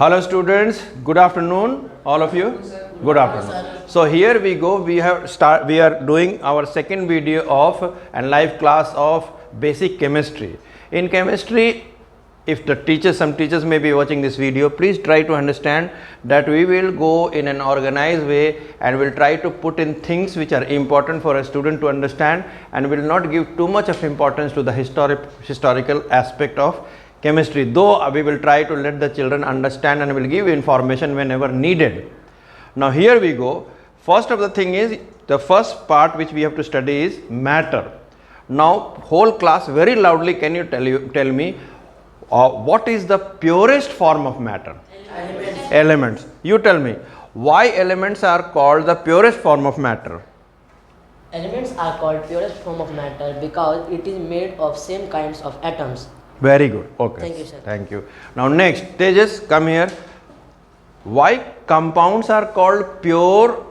Hello students, good afternoon all of you. Good afternoon. So here we go, we are doing our second video of and live class of basic chemistry. In chemistry, if some teachers may be watching this video, please try to understand that we will go in an organized way and will try to put in things which are important for a student to understand, and will not give too much of importance to the historical aspect of chemistry, though we will try to let the children understand and will give information whenever needed. Now here we go. First of the thing is, the first part which we have to study is matter. Now whole class, very loudly, can you tell me what is the purest form of matter? Elements. You tell me, why elements are called the purest form of matter? Elements are called purest form of matter because it is made of same kinds of atoms. Very good. Okay. Thank you, sir. Thank you. Now next, Tejas, come here. Why compounds are called pure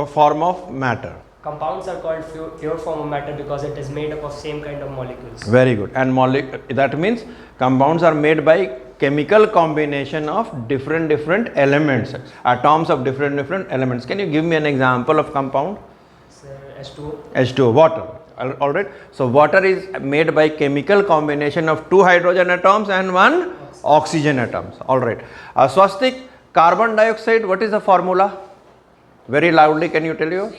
form of matter? Compounds are called pure form of matter because it is made up of same kind of molecules. Very good. And that means compounds are made by chemical combination of different elements, atoms of different elements. Can you give me an example of compound? Sir, H2O. H2O, water. Alright. So water is made by chemical combination of 2 hydrogen atoms and 1 oxygen atoms. Alright. Swastik, carbon dioxide, what is the formula? Very loudly, can you tell you?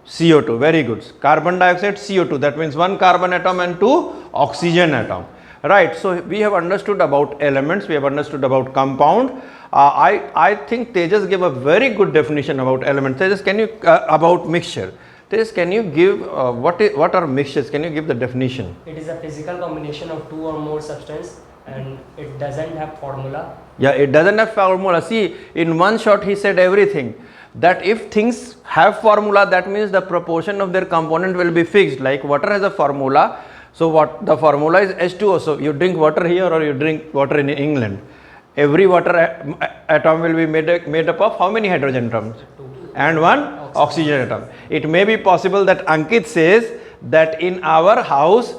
CO2. Very good. Carbon dioxide, CO2. That means 1 carbon atom and 2 oxygen atom. Right. So we have understood about elements. We have understood about compound. I think Tejas gave a very good definition about elements. Tejas, can you about mixture? Tejas, can you give what are mixtures? Can you give the definition? It is a physical combination of 2 or more substances and it doesn't have formula. Yeah, it doesn't have formula. See, in one shot he said everything. That if things have formula, that means the proportion of their component will be fixed. Like water has a formula. So what the formula is H2O. So you drink water here or you drink water in England. Every water atom will be made up of how many hydrogen atoms? 2. And 1 oxygen atom. It may be possible that Ankit says that in our house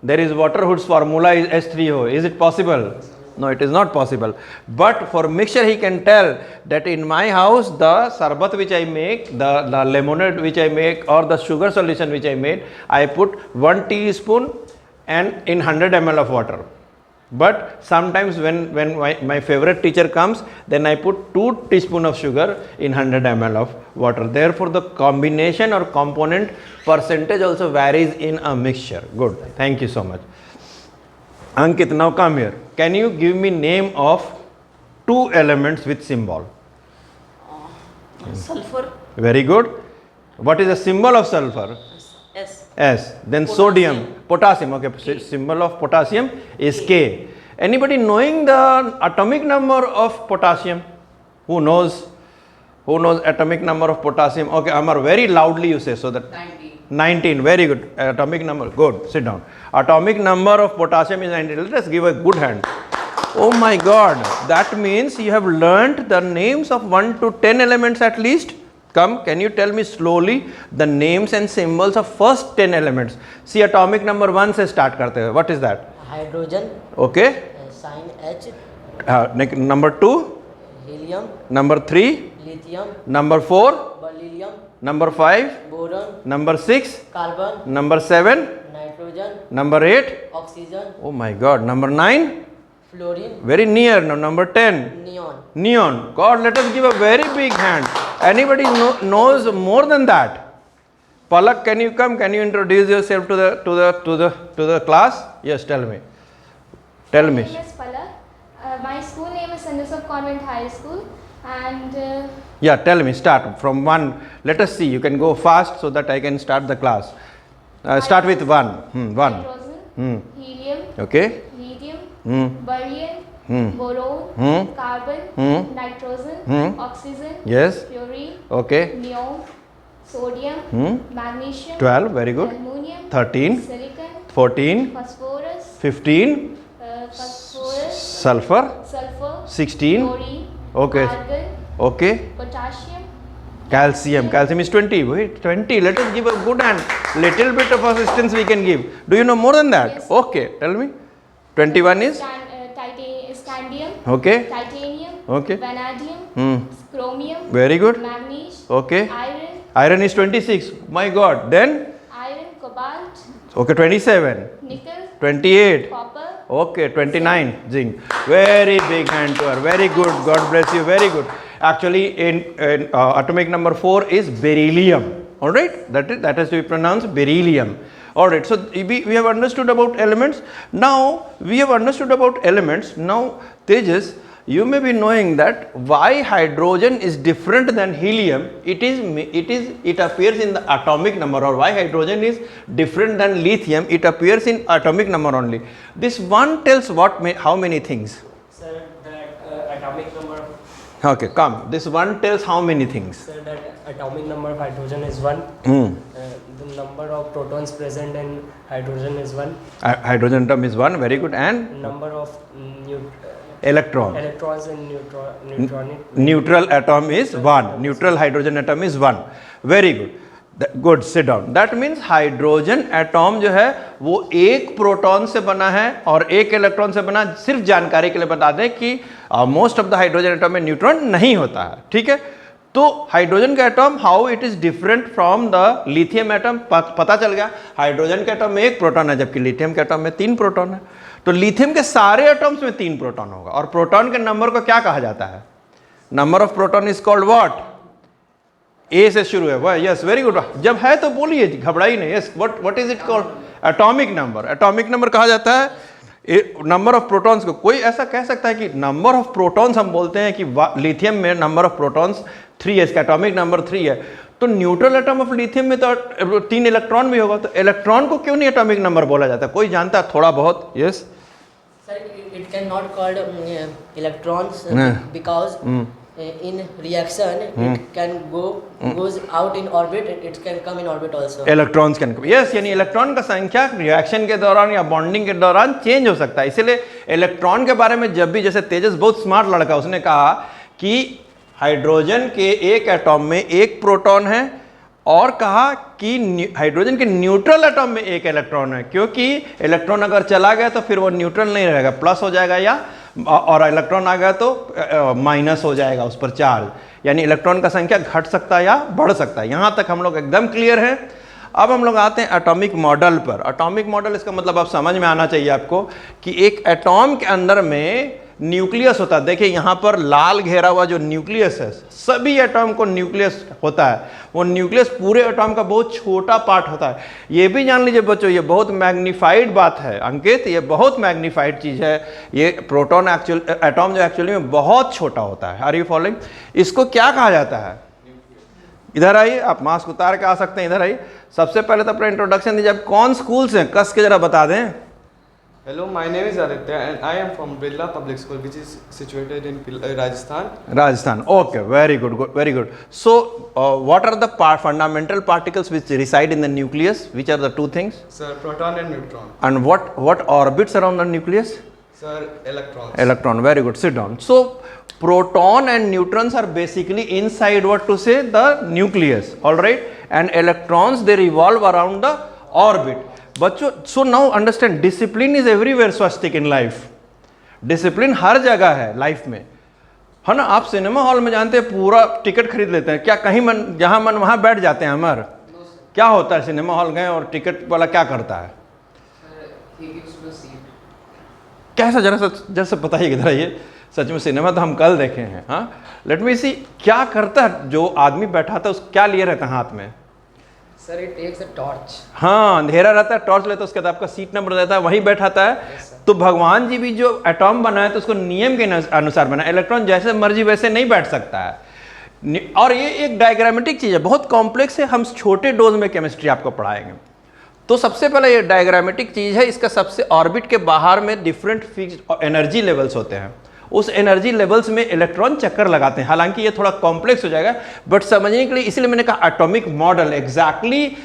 there is water whose formula is H3O. Is it possible? No, it is not possible. But for mixture he can tell that in my house the sarbat which I make, the lemonade which I make, or the sugar solution which I made, I put 1 teaspoon and in 100 ml of water. But sometimes when my favorite teacher comes, then I put 2 teaspoons of sugar in 100 ml of water. Therefore the combination or component percentage also varies in a mixture. Good. Thank you so much. Ankit, now come here. Can you give me name of 2 elements with symbol? Sulfur. Very good. What is the symbol of sulfur? S. S. Then Potassium. sodium, potassium. Okay, symbol of potassium is K. Anybody knowing the atomic number of potassium? Who knows? Who knows atomic number of potassium? Okay, Amar, very loudly you say so that 19. Very good. Atomic number. Good. Sit down. Atomic number of potassium is 19. Let us give a good hand. Oh my God. That means you have learnt the names of 1 to 10 elements at least. Come, can you tell me slowly the names and symbols of first 10 elements? See, atomic number 1 se start karte hai. What is that? Hydrogen. Okay. Sign H. Number 2. Helium. Number 3. Lithium. Number 4. Beryllium. Number 5. Boron. Number 6. Carbon. Number 7. Nitrogen. Number 8. Oxygen. Oh my God. Number 9. Fluorine. Very near. Now number 10. Neon. Neon. God, let us give a very big hand. Anybody knows more than that? Palak, can you come? Can you introduce yourself to the class? Yes, tell me. Tell me. My name is Palak. My school name is St. Joseph Convent High School, and Yeah, tell me. Start from 1. Let us see. You can go fast so that I can start the class. Start with 1. 1. nitrogen, helium, Okay. lithium, Hmm. beryllium, boron, Hmm. carbon, nitrogen, Hmm. oxygen, Yes. fluorine, Okay. neon, sodium, magnesium, 12. Very good. aluminum, 13. silicon, 14. phosphorus, 15. Sulfur. sulfur, 16. chlorine, Okay. argon, Okay. potassium, Calcium. Calcium is 20. Wait, 20. Let us give a good hand. Little bit of assistance we can give. Do you know more than that? Yes. Okay. Tell me. 21 is? scandium, Okay. titanium, Okay. vanadium, chromium, Very good. manganese, Okay. iron, Iron is 26. My God. Then iron, cobalt, okay, 27, nickel, 28. copper, Okay, 29 zinc. Very big hand to her. Very good. God bless you. Very good. Actually, in atomic number 4 is beryllium. All right, that has to be pronounced beryllium. All right. So we have understood about elements. Now we have understood about elements. Now Tejas, you may be knowing that why hydrogen is different than helium. It appears in the atomic number, or why hydrogen is different than lithium. It appears in atomic number only. This one tells how many things. Sir, that atomic number of Okay, come. This one tells how many things. sir, that atomic number of hydrogen is 1. The number of protons present in hydrogen is 1. Hydrogen atom is 1. Very good. And Number of electron. electrons in neutronic. Neutral atom is 1. Neutral hydrogen atom is 1. Very good. Good, sit down. That means hydrogen atom जो है वो एक proton से बना है और एक electron से बना। सिर्फ जानकारी के लिए बता दें कि most of the hydrogen atom में न्यूट्रॉन नहीं होता है, ठीक है। तो हाइड्रोजन का atom how it is different from the lithium atom, पता चल गया। हाइड्रोजन के एटम में एक प्रोटॉन है जबकि लिथियम के एटम में 3 प्रोटॉन है। तो लिथियम के सारे एटॉम्स में 3 प्रोटॉन होगा। और प्रोटॉन के नंबर को क्या कहा जाता है? Number of proton is called what? A से शुरू है वह। Yes, very good. जब है तो बोलिए, घबराइए नहीं। Yes, what is it called? Atomic number. Atomic number कहा जाता है नंबर ऑफ प्रोटॉन्स को। कोई ऐसा कह सकता है कि नंबर ऑफ प्रोटॉन्स, हम बोलते हैं कि लिथियम में नंबर ऑफ प्रोटॉन्स 3 है, इसका एटॉमिक नंबर 3 है। तो न्यूट्रल एटम ऑफ लिथियम में तो 3 इलेक्ट्रॉन भी होगा। तो इलेक्ट्रॉन को क्यों नहीं एटॉमिक नंबर बोला जाता? कोई जानता है थोड़ा बहुत? Yes Sir, it cannot called electrons because in reaction it can goes out in orbit. It can come in orbit also. Electrons can, yes, यानी इलेक्ट्रॉन का संख्या रिएक्शन के दौरान या बॉन्डिंग के दौरान चेंज हो सकता है। इसलिए इलेक्ट्रॉन के बारे में जब भी, जैसे तेजस बहुत स्मार्ट लड़का, उसने कहा कि हाइड्रोजन के एक एटॉम में एक प्रोटॉन है और कहा कि हाइड्रोजन के न्यूट्रल एटॉम में एक इलेक्ट्रॉन है, क्योंकि इलेक्ट्रॉन अगर चला गया तो फिर वो न्यूट्रल नहीं रहेगा, प्लस हो जाएगा, या और इलेक्ट्रॉन आ गया तो माइनस हो जाएगा उस पर चार्ज। यानी इलेक्ट्रॉन का संख्या घट सकता है या बढ़ सकता है। यहाँ तक हम लोग एकदम क्लियर हैं। अब हम लोग आते हैं एटॉमिक मॉडल पर। एटॉमिक मॉडल, इसका मतलब आप समझ में आना चाहिए आपको कि एक एटॉम के अंदर में न्यूक्लियस होता है। देखिए यहाँ पर लाल घेरा हुआ जो न्यूक्लियस है, सभी एटॉम को न्यूक्लियस होता है। वो न्यूक्लियस पूरे एटॉम का बहुत छोटा पार्ट होता है। ये भी जान लीजिए बच्चों, ये बहुत मैग्नीफाइड बात है अंकित, ये बहुत मैग्नीफाइड चीज़ है। ये प्रोटॉन एटॉम जो एक्चुअली में बहुत छोटा होता है। Are you following? इसको क्या कहा जाता है? इधर आइए, आप मास्क उतार के आ सकते हैं, इधर आइए। सबसे पहले तो अपना इंट्रोडक्शन दीजिए। आप कौन स्कूल से, कस के जरा बता दें। Hello, my name is Aditya and I am from Birla Public School, which is situated in Rajasthan. Rajasthan. Okay, very good, very good. So, what are the fundamental particles which reside in the nucleus? Which are the two things? Sir, proton and neutron. And what orbits around the nucleus? Sir, electrons. Electron. Very good. Sit down. So, proton and neutrons are basically inside, what to say, the nucleus. All right. And electrons, they revolve around the orbit. बच्चों, so now understand, discipline is everywhere स्वस्तिक in life. Discipline हर जगह है life में, है ना। आप cinema hall में जानते हैं पूरा टिकट खरीद लेते हैं क्या? कहीं मन, जहां मन वहां बैठ जाते हैं हमारे। क्या होता है, सिनेमा हॉल गए और टिकट वाला क्या करता है? कैसा, जरा सा बताइए किधर ये। सच में सिनेमा तो हम कल देखे हैं। हाँ, लेट मी सी, क्या करता है जो आदमी बैठा था, उस क्या लिए रहता है हाथ में? Sir, it takes a torch. हाँ, अंधेरा रहता है, टॉर्च लेता है, उसके बाद आपका सीट नंबर रहता है, वहीं बैठाता है। तो भगवान जी भी जो एटॉम बनाए तो उसको नियम के अनुसार बनाए। इलेक्ट्रॉन जैसे मर्जी वैसे नहीं बैठ सकता है। और ये एक डायग्रामेटिक चीज़ है, बहुत कॉम्प्लेक्स है। हम छोटे डोज में केमिस्ट्री आपको पढ़ाएंगे। तो सबसे पहले ये डायग्रामेटिक चीज़ है। इसका सबसे ऑर्बिट के बाहर में डिफरेंट फिक्स्ड एनर्जी लेवल्स होते हैं। उस एनर्जी लेवल्स में इलेक्ट्रॉन चक्कर लगाते हैं। हालांकि ये थोड़ा कॉम्प्लेक्स हो जाएगा, बट समझने के लिए इसलिए मैंने कहा एटॉमिक मॉडल एग्जैक्टली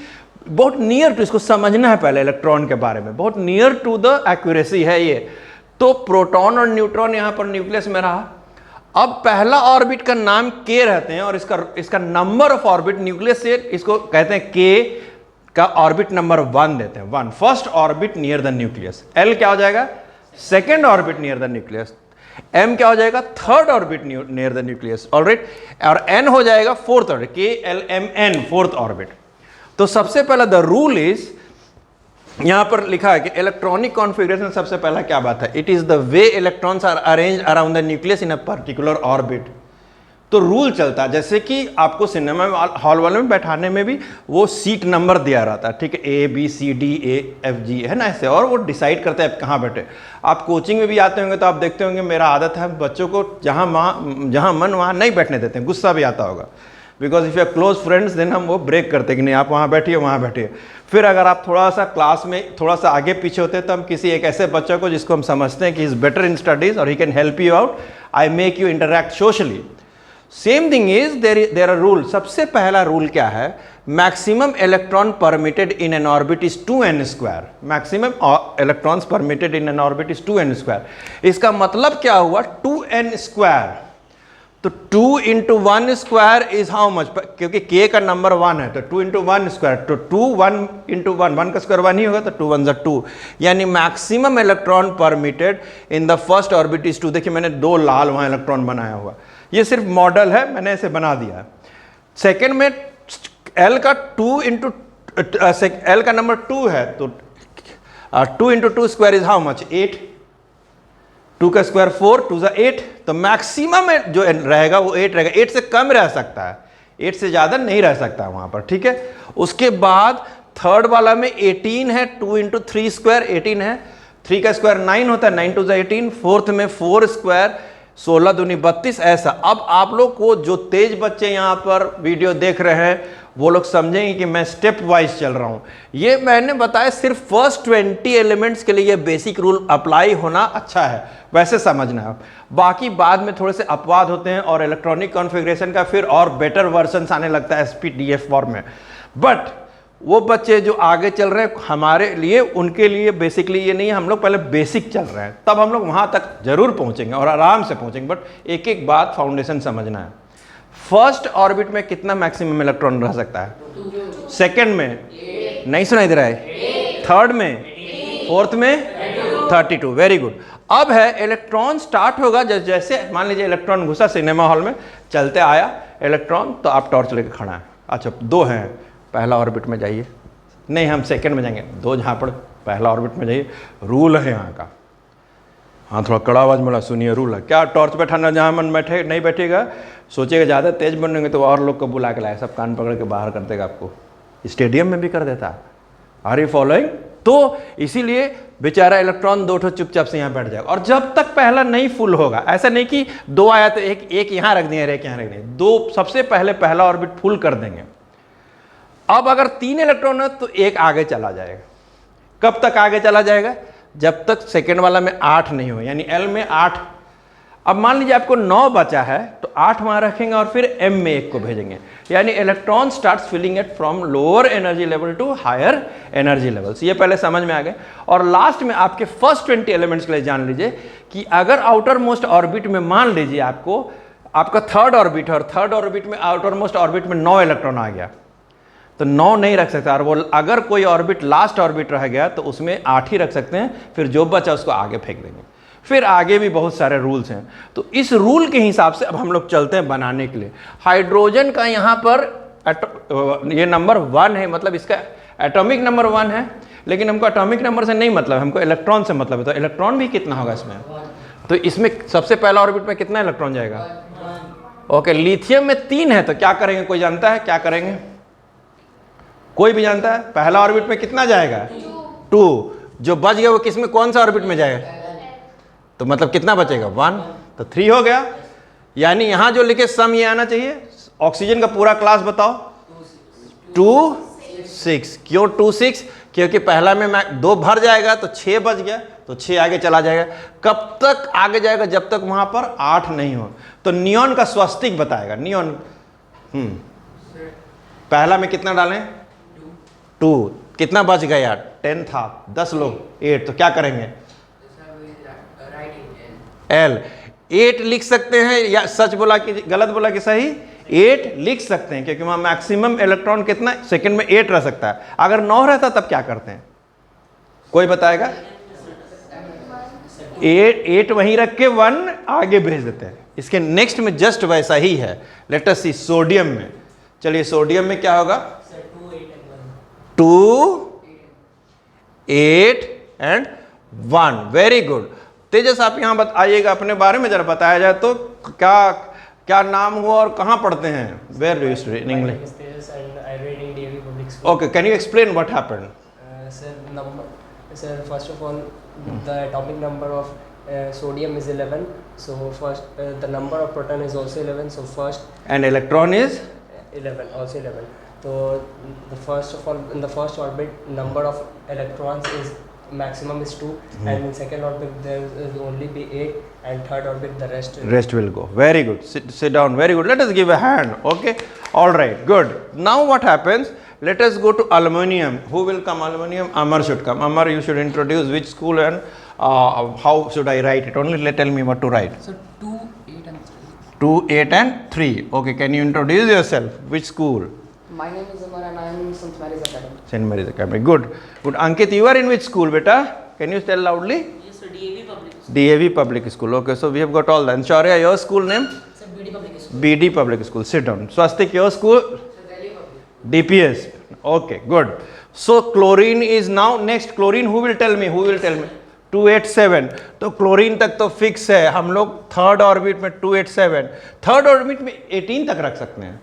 बहुत नियर टू, इसको समझना है पहले इलेक्ट्रॉन के बारे में, बहुत नियर टू द एक्यूरेसी है ये। तो प्रोटॉन और न्यूट्रॉन यहाँ पर न्यूक्लियस में रहा। अब पहला ऑर्बिट का नाम के रहते हैं और इसका नंबर ऑफ ऑर्बिट न्यूक्लियस से इसको कहते हैं के का ऑर्बिट नंबर 1 देते हैं। 1 first orbit near the nucleus. L क्या हो जाएगा? Second orbit near the nucleus. m क्या हो जाएगा, third orbit near the nucleus, alright, और n हो जाएगा fourth orbit, KLMN, fourth orbit. तो सबसे पहला द रूल इज, यहां पर लिखा है कि इलेक्ट्रॉनिक कॉन्फ़िगरेशन सबसे पहला क्या बात है, it is the way electrons are arranged around the nucleus in a particular orbit. तो रूल चलता है, जैसे कि आपको सिनेमा हॉल वाले में बैठाने में भी वो सीट नंबर दिया रहता है, ठीक है, ABCDEFG है ना ऐसे, और वो डिसाइड करते हैं आप कहाँ बैठे। आप कोचिंग में भी आते होंगे तो आप देखते होंगे, मेरा आदत है बच्चों को जहाँ मन वहाँ नहीं बैठने देते हैं, गुस्सा भी आता होगा, because if you are close friends then हम वो ब्रेक करते हैं कि नहीं आप वहाँ बैठिए, वहाँ बैठिए। फिर अगर आप थोड़ा सा क्लास में थोड़ा सा आगे पीछे होते हैं तो हम किसी एक ऐसे बच्चे को जिसको हम समझते हैं कि इज़ बेटर इन स्टडीज़ और he can help you out, I make you interact socially. Same thing is there are rule. सबसे पहला रूल क्या है, maximum electron permitted in an orbit is 2n²। Maximum electrons permitted in an orbit is 2n²। इसका मतलब क्या हुआ, 2n²। तो 2 × 1² is how much, क्योंकि k का नंबर 1 है तो 2 × 1², तो 2 1 × 1, 1 का स्क्वायर 1 ही होगा, तो 2 1 2, यानी maximum electron permitted in the first orbit is 2। देखिए मैंने 2 लाल वहाँ इलेक्ट्रॉन बनाया हुआ, ये सिर्फ मॉडल है, मैंने इसे बना दिया। सेकेंड में L का 2 × L का नंबर 2 है, तो 2 × 2² इज हाउ मच, 8, 2 का स्क्वायर 4, 2 × 8, तो मैक्सिमम जो रहेगा वो 8 रहेगा, 8 से कम रह सकता है, 8 से ज़्यादा नहीं रह सकता वहाँ पर, ठीक है। उसके बाद थर्ड वाला में 18 है, 2 × 3² 18 है, 3 का स्क्वायर 9 होता है, 9 2 18, फोर्थ में 4² 16 दूनी 32, ऐसा। अब आप लोग को जो तेज बच्चे यहाँ पर वीडियो देख रहे हैं वो लोग समझेंगे कि मैं स्टेप वाइज चल रहा हूँ। ये मैंने बताया सिर्फ फर्स्ट 20 एलिमेंट्स के लिए ये बेसिक रूल अप्लाई होना अच्छा है, वैसे समझना है। बाकी बाद में थोड़े से अपवाद होते हैं और इलेक्ट्रॉनिक कॉन्फ़िगरेशन का फिर और बेटर वर्जन आने लगता है SPDF फॉर्म में। बट वो बच्चे जो आगे चल रहे हैं हमारे लिए, उनके लिए बेसिकली ये नहीं है, हम लोग पहले बेसिक चल रहे हैं, तब हम लोग वहाँ तक जरूर पहुँचेंगे और आराम से पहुँचेंगे। बट एक एक बात फाउंडेशन समझना है। फर्स्ट ऑर्बिट में कितना मैक्सिमम इलेक्ट्रॉन रह सकता है, सेकंड में नहीं सुनाई दे रहा है, थर्ड में, फोर्थ में 32, वेरी गुड। अब है इलेक्ट्रॉन स्टार्ट होगा जैसे मान लीजिए इलेक्ट्रॉन घुसा सिनेमा हॉल में, चलते आया इलेक्ट्रॉन, तो आप टॉर्च लेके खड़ा है, अच्छा 2 हैं, पहला ऑर्बिट में जाइए, नहीं हम सेकंड में जाएंगे, 2 जहाँ पर पहला ऑर्बिट में जाइए, रूल है यहाँ का। हाँ थोड़ा कड़ा आवाज बोला, सुनिए रूल है क्या, टॉर्च बैठाना जहाँ मन बैठे नहीं बैठेगा, सोचिएगा ज़्यादा तेज बनेंगे तो और लोग को बुला के लाए, सब कान पकड़ के बाहर कर देगा, आपको स्टेडियम में भी कर देता है। Are you following? तो इसीलिए बेचारा इलेक्ट्रॉन 2 चुपचाप से यहाँ बैठ जाएगा, और जब तक पहला नहीं फुल होगा, ऐसा नहीं कि 2 आया तो एक यहाँ रख दिए, एक यहाँ रख दिए, 2 सबसे पहले पहला ऑर्बिट फुल कर देंगे। अब अगर 3 इलेक्ट्रॉन है तो 1 आगे चला जाएगा। कब तक आगे चला जाएगा? जब तक सेकेंड वाला में 8 नहीं हो, यानी L में 8। अब मान लीजिए आपको 9 बचा है तो 8 वहां रखेंगे और फिर M में 1 को भेजेंगे, यानी electron starts filling it from lower energy level to higher energy levels. ये पहले समझ में आ गए। और लास्ट में आपके फर्स्ट 20 एलिमेंट्स के लिए जान लीजिए कि अगर आउटर मोस्ट ऑर्बिट में मान लीजिए आपका थर्ड ऑर्बिट है और थर्ड ऑर्बिट में आउटर मोस्ट ऑर्बिट में 9 इलेक्ट्रॉन आ गया, तो 9 नहीं रख सकता, और वो अगर कोई ऑर्बिट लास्ट ऑर्बिट रह गया तो उसमें 8 ही रख सकते हैं, फिर जो बचा उसको आगे फेंक देंगे। फिर आगे भी बहुत सारे रूल्स हैं। तो इस रूल के हिसाब से अब हम लोग चलते हैं बनाने के लिए। हाइड्रोजन का यहाँ पर ये नंबर 1 है, मतलब इसका एटॉमिक नंबर 1 है, लेकिन हमको एटॉमिक नंबर से नहीं मतलब, हमको इलेक्ट्रॉन से मतलब है। तो इलेक्ट्रॉन भी कितना होगा इसमें? तो इसमें सबसे पहला ऑर्बिट में कितना इलेक्ट्रॉन जाएगा? ओके, लिथियम में 3 है, तो क्या करेंगे? कोई जानता है क्या करेंगे? कोई भी जानता है? पहला ऑर्बिट में कितना जाएगा? 2। जो बच गया वो किसमें, कौन सा ऑर्बिट में जाएगा? तो मतलब कितना बचेगा? 1। तो 3 हो गया। यानी यहां जो लिखे सम ये आना चाहिए। ऑक्सीजन का पूरा क्लास बताओ। 2 6। क्यों 2 6? क्योंकि पहला में 2 भर जाएगा तो 6 बच गया, तो 6 आगे चला जाएगा। कब तक आगे जाएगा? जब तक वहां पर 8 नहीं हो। तो नियॉन का स्वस्तिक बताएगा। नियॉन पहला में कितना डालें? 2। कितना बच गया यार? 10 था, 10 लोग 8, तो क्या करेंगे? L 8 लिख सकते हैं, या सच बोला कि गलत बोला कि सही? 8 लिख सकते हैं, क्योंकि वहां मैक्सिमम इलेक्ट्रॉन कितना सेकंड में 8 रह सकता है। अगर 9 रहता तब क्या करते हैं? कोई बताएगा? 8 वहीं रख के 1 आगे भेज देते हैं। इसके नेक्स्ट में जस्ट वैसा ही है। लेट अस सी सोडियम में। चलिए सोडियम में क्या होगा? 2, 8 एंड 1। Very good. तेजस आप यहाँ बताइएगा, अपने बारे में जरा बताया जाए तो क्या क्या नाम हुआ और कहाँ पढ़ते हैं? Where do you study in English? Okay, can you explain what happened? Sir, first of all, the atomic number of sodium is 11. So first, the number of proton is also 11. So first, And electron is 11, also 11. So the first of all, in the first orbit, number of electrons is maximum is 2, and in second orbit there will only be 8, and third orbit the rest will go. Very good. Sit down. Very good. Let us give a hand. Okay. All right. Good. Now what happens? Let us go to aluminum. Who will come? Aluminum. Amar should come. Amar, you should introduce which school and how should I write it? Only tell me what to write. So 2, 8 and 3. 2, 8 and 3. Okay. Can you introduce yourself? Which school? My name is Amar and I am in St. Mary's Academy. St. Mary's Academy. Good. Good. Ankit, you are in which school, beta? Can you tell loudly? Yes, sir, DAV Public School. DAV Public School. Okay. So we have got all that. And Shaurya, your school name? Sir, BD Public School. BD Public School. Sit down. Swastik, your school? DPS. Okay, good. So chlorine is now next. Chlorine, who will tell me? Who will tell me? 287. तो chlorine तक तो fix है। हम लोग third orbit में 287, third orbit में 18 तक रख सकते हैं।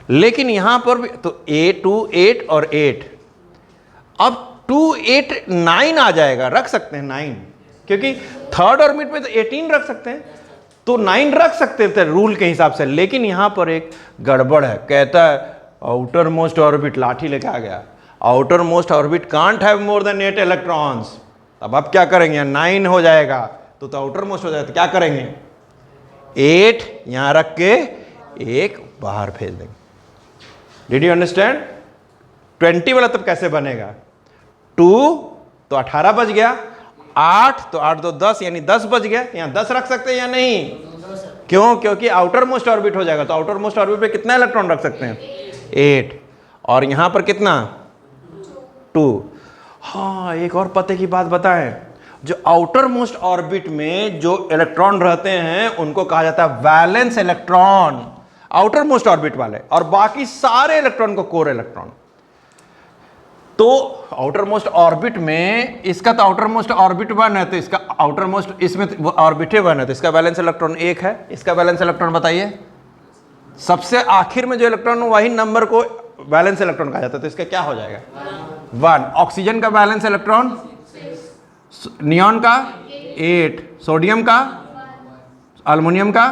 लेकिन यहां पर भी तो 2, 8 और 8, अब 2, 8, 9 आ जाएगा। रख सकते हैं 9, क्योंकि थर्ड ऑर्बिट में तो 18 रख सकते हैं, तो 9 रख सकते थे रूल के हिसाब से। लेकिन यहां पर एक गड़बड़ है। कहता है आउटर मोस्ट ऑर्बिट, लाठी लेके आ गया, outer most orbit can't have more than 8 electrons. अब आप क्या करेंगे? 9 हो जाएगा तो आउटर मोस्ट हो जाएगा, तो क्या करेंगे? 8 यहां रख के 1 बाहर भेज देंगे। Did you understand? 20 वाला तब कैसे बनेगा? 2 तो 18 बच गया, 8 तो 8 2 10, यानी 10 बच गया। यहां 10 रख सकते हैं या नहीं? क्यों? क्योंकि आउटर मोस्ट ऑर्बिट हो जाएगा। तो आउटर मोस्ट ऑर्बिट पे कितना इलेक्ट्रॉन रख सकते हैं? 8। और यहां पर कितना? 2। हाँ, एक और पते की बात बताएं, जो आउटर मोस्ट ऑर्बिट में जो इलेक्ट्रॉन रहते हैं उनको कहा जाता है valence electron, outer most orbit वाले, और बाकी सारे इलेक्ट्रॉन को कोर इलेक्ट्रॉन। तो आउटर मोस्ट ऑर्बिट में इसका तो आउटर मोस्ट ऑर्बिट 1 है, तो इसका आउटर मोस्ट, इसमें ऑर्बिट 1 है, तो इसका वैलेंस इलेक्ट्रॉन 1 है। इसका वैलेंस इलेक्ट्रॉन बताइए। सबसे आखिर में जो इलेक्ट्रॉन वही नंबर को वैलेंस इलेक्ट्रॉन कहा जाता है, तो इसका क्या हो जाएगा? 1। ऑक्सीजन का वैलेंस इलेक्ट्रॉन, नियॉन का 8, सोडियम का, अल्युमिनियम का।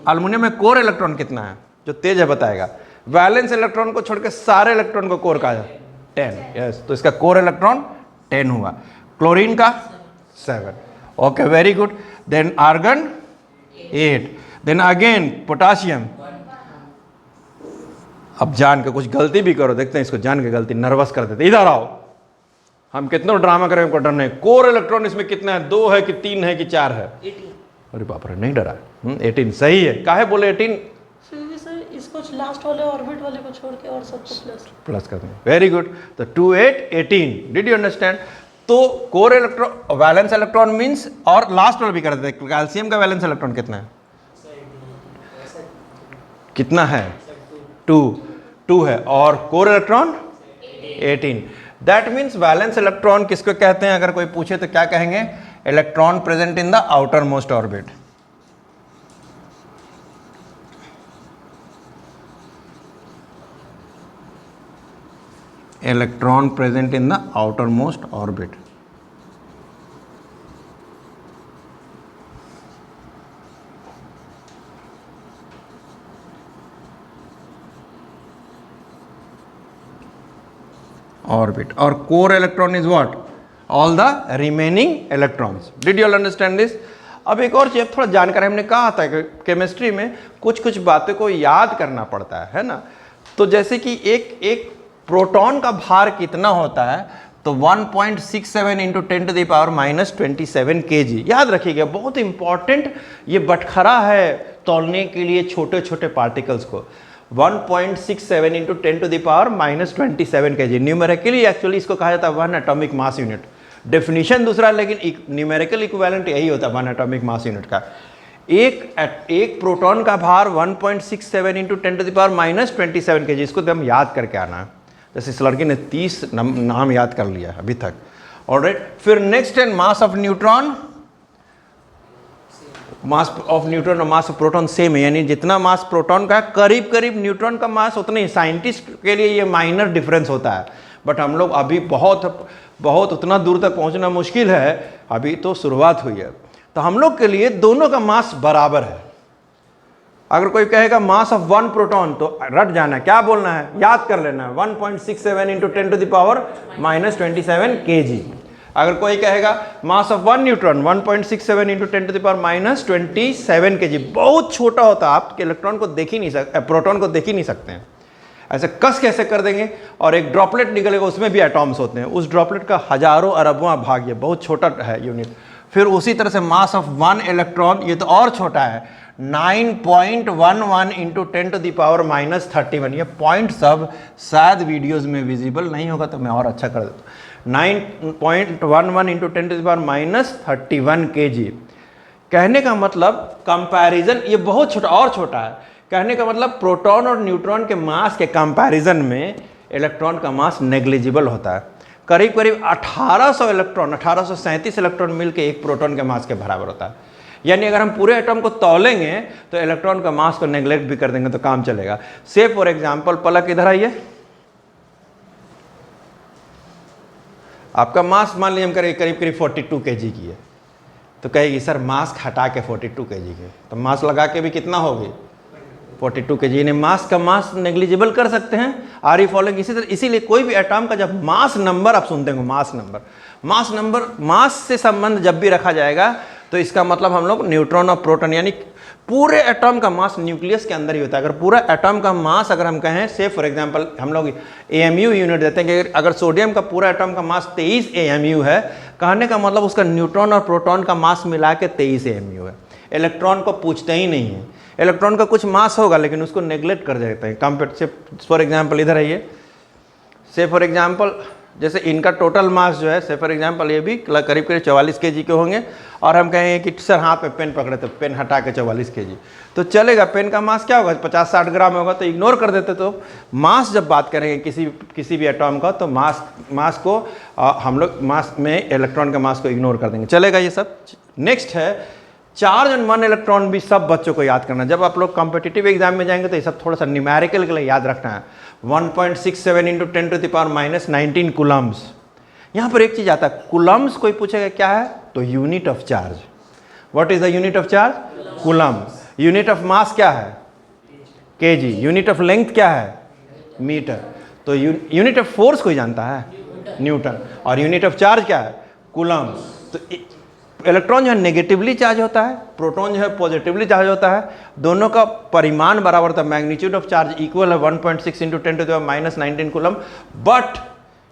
अल्युमिनियम में कोर इलेक्ट्रॉन कितना है? जो तेज है बताएगा। वैलेंस इलेक्ट्रॉन को छोड़ के सारे इलेक्ट्रॉन को कोर कहा जाता है, 10। यस, तो इसका कोर इलेक्ट्रॉन 10 हुआ। क्लोरीन का 7। Okay, very good. Then argon 8। Then again potassium. अब जान के कुछ गलती भी करो, देखते हैं इसको जान के गलती नर्वस कर देते। इधर आओ, हम कितना ड्रामा करें, को डर नहीं। कोर इलेक्ट्रॉन इसमें कितना है? 2 है कि 3 है कि 4 है? 18। अरे बाप रे, नहीं डरा। 18 सही है। काहे बोले 18? सर इसको लास्ट वाले ऑर्बिट वाले को छोड़ के और सबको प्लस कर देंगे। Very good. तो 2, 8, 18। Did you understand? तो core electron valence electron means, और लास्ट वाला भी कर देते हैं। कैल्शियम का वैलेंस इलेक्ट्रॉन कितना है? कितना है? 2 है। और core electron 18। That means valence electron किसको कहते हैं? अगर कोई पूछे तो क्या कहेंगे? Electron present in the outermost orbit. Electron present in the outermost orbit. Orbit. और core electron is what? All the remaining electrons. Did you all understand this? अब एक और चीज, थोड़ा जानकारी, हमने कहा था कि केमिस्ट्री में कुछ कुछ बातों को याद करना पड़ता है ना। तो जैसे कि एक प्रोटॉन का भार कितना होता है, तो 1.67 इंटू 10⁻⁻27 kg। याद रखिएगा, बहुत इंपॉर्टेंट ये बटखरा है तौलने के लिए छोटे छोटे पार्टिकल्स को। 1.67 इंटू 10⁻⁻27 kg। न्यूमेरिकली एक्चुअली इसको कहा जाता है 1 एटॉमिक मास यूनिट। डेफिनेशन दूसरा, लेकिन न्यूमेरिकल इक्विवेलेंट यही होता है 1 एटॉमिक मास यूनिट का। एक प्रोटॉन का भार 1.67 इंटू 10⁻⁻27 kg, इसको तो हम याद करके आना है। जैसे इस लड़की ने 30 नाम याद कर लिया अभी तक। ऑलराइट, फिर नेक्स्ट है mass of neutron. Mass of neutron और मास ऑफ प्रोटॉन सेम है, यानी जितना मास प्रोटॉन का है करीब करीब न्यूट्रॉन का मास उतना ही। साइंटिस्ट के लिए ये माइनर डिफरेंस होता है, बट हम लोग अभी बहुत उतना दूर तक पहुंचना मुश्किल है, अभी तो शुरुआत हुई है। तो हम लोग के लिए दोनों का मास बराबर है। अगर कोई कहेगा मास ऑफ 1 प्रोटॉन, तो रट जाना है, क्या बोलना है, याद कर लेना है 1.67 इंटू 10⁻⁻27 kg। अगर कोई कहेगा mass of 1 neutron 1.67 into 10⁻⁻27 kg, बहुत छोटा होता है, आप इलेक्ट्रॉन को देख ही नहीं सकते, प्रोटॉन को देख ही नहीं सकते हैं। ऐसे कस कैसे कर देंगे, और एक ड्रॉपलेट निकलेगा, उसमें भी एटॉम्स होते हैं, उस ड्रॉपलेट का हजारों अरबवां भाग, ये बहुत छोटा है यूनिट। फिर उसी तरह से मास ऑफ 1 इलेक्ट्रॉन, ये तो और छोटा है, 9.11 इंटू 10⁻31। ये पॉइंट सब शायद वीडियोस में विजिबल नहीं होगा, तो मैं और अच्छा कर देता हूँ। 9.11 इंटू 10⁻31 kg। कहने का मतलब कंपैरिजन, ये बहुत छोटा और छोटा है। कहने का मतलब प्रोटॉन और न्यूट्रॉन के मास के कंपैरिजन में इलेक्ट्रॉन का मास नेग्लिजिबल होता है। करीब करीब 1800 इलेक्ट्रॉन, 1837 इलेक्ट्रॉन मिलकर एक प्रोटॉन के मास के बराबर होता है। यानी अगर हम पूरे एटॉम को तौलेंगे तो इलेक्ट्रॉन का मास को नेग्लेक्ट भी कर देंगे तो काम चलेगा। से फॉर एग्जांपल, पलक इधर आइए, आपका मास मान लीजिए हम करीब करीब 42 kg की है, तो कहेगी सर मास हटा के 42 kg के, तो मास लगा के भी कितना होगी 42 kg। ने मास का मास नेग्लिजिबल कर सकते हैं। आर ई फॉलोइंग इसी तरह, इसीलिए कोई भी एटॉम का जब मास नंबर आप सुनते हो, मास नंबर मास से संबंध जब भी रखा जाएगा, तो इसका मतलब हम लोग न्यूट्रॉन और प्रोटॉन, यानी पूरे एटॉम का मास न्यूक्लियस के अंदर ही होता है। अगर पूरा एटॉम का मास अगर हम कहें, से फॉर एग्जांपल हम लोग AMU यूनिट देते हैं कि अगर सोडियम का पूरा एटॉम का मास 23 AMU है, कहने का मतलब उसका न्यूट्रॉन और प्रोटॉन का मास मिला के 23 AMU है। इलेक्ट्रॉन को पूछते ही नहीं है, इलेक्ट्रॉन का कुछ मास होगा लेकिन उसको नेग्लेक्ट कर देते हैं। कंपेयर से फॉर एग्जांपल इधर आइए, से फॉर एग्जांपल जैसे इनका टोटल मास जो है, से फॉर एग्जांपल ये भी करीब करीब 44 kg के होंगे, और हम कहेंगे कि सर हाथ में पेन पकड़े तो पेन हटा के 44 kg, तो चलेगा। पेन का मास क्या होगा, 50-60 ग्राम होगा, तो इग्नोर कर देते। तो मास जब बात करेंगे किसी भी एटॉम का, तो मास को हम लोग मास में इलेक्ट्रॉन के मास को इग्नोर कर देंगे, चलेगा ये सब। नेक्स्ट है चार्ज ऑन 1 इलेक्ट्रॉन, भी सब बच्चों को याद करना। जब आप लोग कॉम्पिटिटिव एग्जाम में जाएंगे तो ये सब थोड़ा सा न्यूमेरिकल के लिए याद रखना है। 1.67 इंटू 10⁻⁻19 कूलम्स। यहाँ पर एक चीज आता है, कूलम्स कोई पूछेगा क्या है, तो unit of charge. What is the unit of charge, coulomb. Unit of mass क्या है, kg। यूनिट ऑफ लेंथ क्या है, मीटर। तो यूनिट ऑफ फोर्स कोई जानता है, न्यूटन। और यूनिट ऑफ चार्ज क्या है, कूलम। तो इलेक्ट्रॉन जो है नेगेटिवली चार्ज होता है, प्रोटॉन जो है पॉजिटिवली चार्ज होता है, दोनों का परिमाण बराबर होता है। मैग्नीट्यूड ऑफ चार्ज इक्वल है 1.6 इंटू 10⁻⁻19 कूलम, बट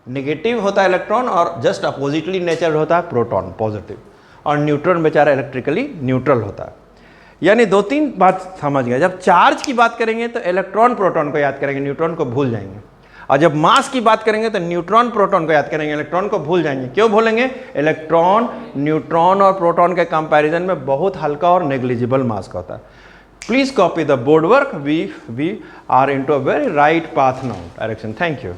नेगेटिव होता है इलेक्ट्रॉन और जस्ट अपोजिटली नेचर होता है प्रोटॉन, पॉजिटिव। और न्यूट्रॉन बेचारा इलेक्ट्रिकली न्यूट्रल होता है। यानी 2-3 बात समझ गए। जब चार्ज की बात करेंगे तो इलेक्ट्रॉन प्रोटॉन को याद करेंगे, न्यूट्रॉन को भूल जाएंगे। और जब मास की बात करेंगे तो न्यूट्रॉन प्रोटॉन को याद करेंगे, इलेक्ट्रॉन को भूल जाएंगे। क्यों भूलेंगे, इलेक्ट्रॉन न्यूट्रॉन और प्रोटॉन के कंपैरिजन में बहुत हल्का और नेग्लिजिबल मास का होता है। Please copy the board work, we are into a very right path now, direction. Thank you.